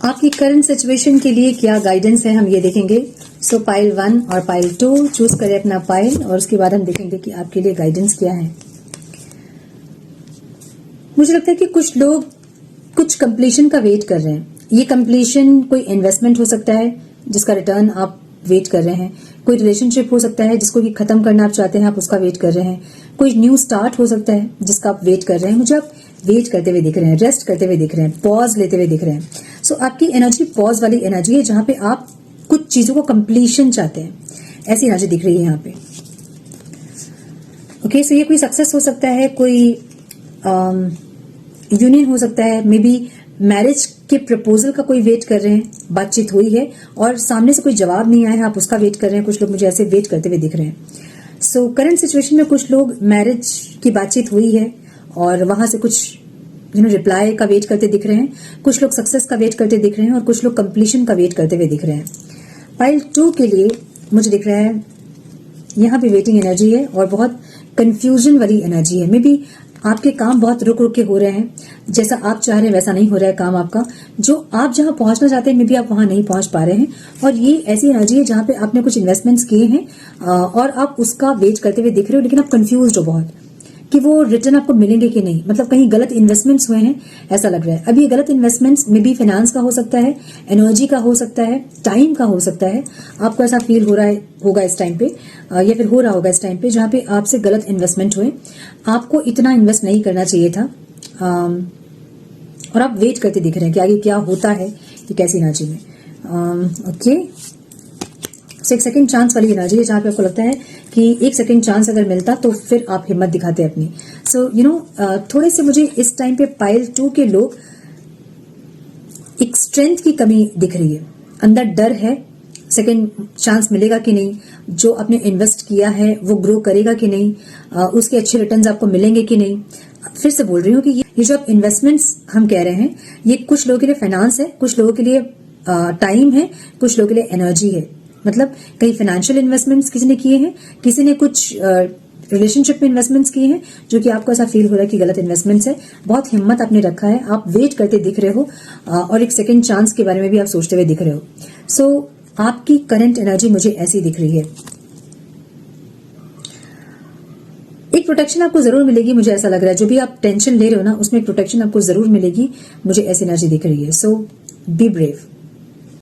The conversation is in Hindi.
आपकी करंट सिचुएशन के लिए क्या गाइडेंस है हम ये देखेंगे। सो पाइल 1 और पाइल 2 चूज करें अपना पाइल और उसके बाद हम देखेंगे कि आपके लिए गाइडेंस क्या है। मुझे लगता है कि कुछ लोग कुछ कंप्लीशन का वेट कर रहे हैं। ये कंप्लीशन कोई इन्वेस्टमेंट हो सकता है जिसका रिटर्न आप वेट कर रहे हैं, कोई रिलेशनशिप हो सकता है जिसको कि खत्म करना आप चाहते हैं, आप उसका वेट कर रहे हैं, कोई न्यू स्टार्ट हो सकता है जिसका आप वेट कर रहे हैं। मुझे आप वेट करते हुए दिख रहे हैं, रेस्ट करते हुए दिख रहे हैं, पॉज लेते हुए दिख रहे हैं। सो आपकी एनर्जी पॉज वाली एनर्जी है जहां पे आप कुछ चीजों को कंप्लीशन चाहते हैं, ऐसी एनर्जी दिख रही है यहाँ पे। ओके, सो ये कोई सक्सेस हो सकता है, कोई यूनियन हो सकता है, मे बी मैरिज के प्रपोजल का कोई वेट कर रहे हैं, बातचीत हुई है और सामने से कोई जवाब नहीं आया है, आप उसका वेट कर रहे हैं। कुछ लोग मुझे ऐसे वेट करते हुए दिख रहे हैं। सो करंट सिचुएशन में कुछ लोग मैरिज की बातचीत हुई है और वहां से कुछ रिप्लाई का वेट करते दिख रहे हैं, कुछ लोग सक्सेस का वेट करते दिख रहे हैं और कुछ लोग कंप्लीशन का वेट करते हुए दिख रहे हैं। पाइल 2 के लिए मुझे दिख रहा है यहाँ पे वेटिंग एनर्जी है और बहुत कंफ्यूजन वाली एनर्जी है। मे बी आपके काम बहुत रुक रुक के हो रहे हैं, जैसा आप चाह रहे हैं वैसा नहीं हो रहा है काम आपका, जो आप जहां पहुंचना चाहते हैं मे बी आप वहां नहीं पहुंच पा रहे हैं। और ये ऐसी एनर्जी है जहां पे आपने कुछ इन्वेस्टमेंट्स किए हैं और आप उसका वेट करते हुए दिख रहे हो, लेकिन आप कंफ्यूज हो बहुत कि वो रिटर्न आपको मिलेंगे कि नहीं। मतलब कहीं गलत इन्वेस्टमेंट्स हुए हैं ऐसा लग रहा है। अब ये गलत इन्वेस्टमेंट्स में भी फाइनेंस का हो सकता है, एनर्जी का हो सकता है, टाइम का हो सकता है। आपको ऐसा फील हो रहा है होगा इस टाइम पे या फिर हो रहा होगा इस टाइम पे जहां पे आपसे गलत इन्वेस्टमेंट हुए, आपको इतना इन्वेस्ट नहीं करना चाहिए था और आप वेट करते दिख रहे हैं कि आगे क्या होता है, ये कैसी एनर्जी में। ओके, एक सेकंड चांस वाली एनर्जी है जहां पे आपको लगता है कि एक सेकंड चांस अगर मिलता तो फिर आप हिम्मत दिखाते अपनी। सो थोड़े से मुझे इस टाइम पे पाइल 2 के लोग एक स्ट्रेंथ की कमी दिख रही है, अंदर डर है, सेकंड चांस मिलेगा कि नहीं, जो आपने इन्वेस्ट किया है वो ग्रो करेगा कि नहीं, उसके अच्छे रिटर्न्स आपको मिलेंगे कि नहीं। फिर से बोल रही हूँ कि ये जो आप इन्वेस्टमेंट्स हम कह रहे हैं ये कुछ लोगों के लिए फाइनेंस है, कुछ लोगों के लिए टाइम है, कुछ लोगों के लिए एनर्जी है। मतलब कई फाइनेंशियल इन्वेस्टमेंट्स किसी ने किए हैं, किसी ने कुछ रिलेशनशिप में इन्वेस्टमेंट्स किए हैं जो कि आपको ऐसा फील हो रहा है कि गलत इन्वेस्टमेंट्स है। बहुत हिम्मत आपने रखा है, आप वेट करते दिख रहे हो और एक सेकंड चांस के बारे में भी आप सोचते हुए दिख रहे हो। सो आपकी करंट एनर्जी मुझे ऐसी दिख रही है। एक प्रोटेक्शन आपको जरूर मिलेगी, मुझे ऐसा लग रहा है। जो भी आप टेंशन ले रहे हो ना उसमें प्रोटेक्शन आपको जरूर मिलेगी, मुझे ऐसी एनर्जी दिख रही है। सो बी ब्रेव।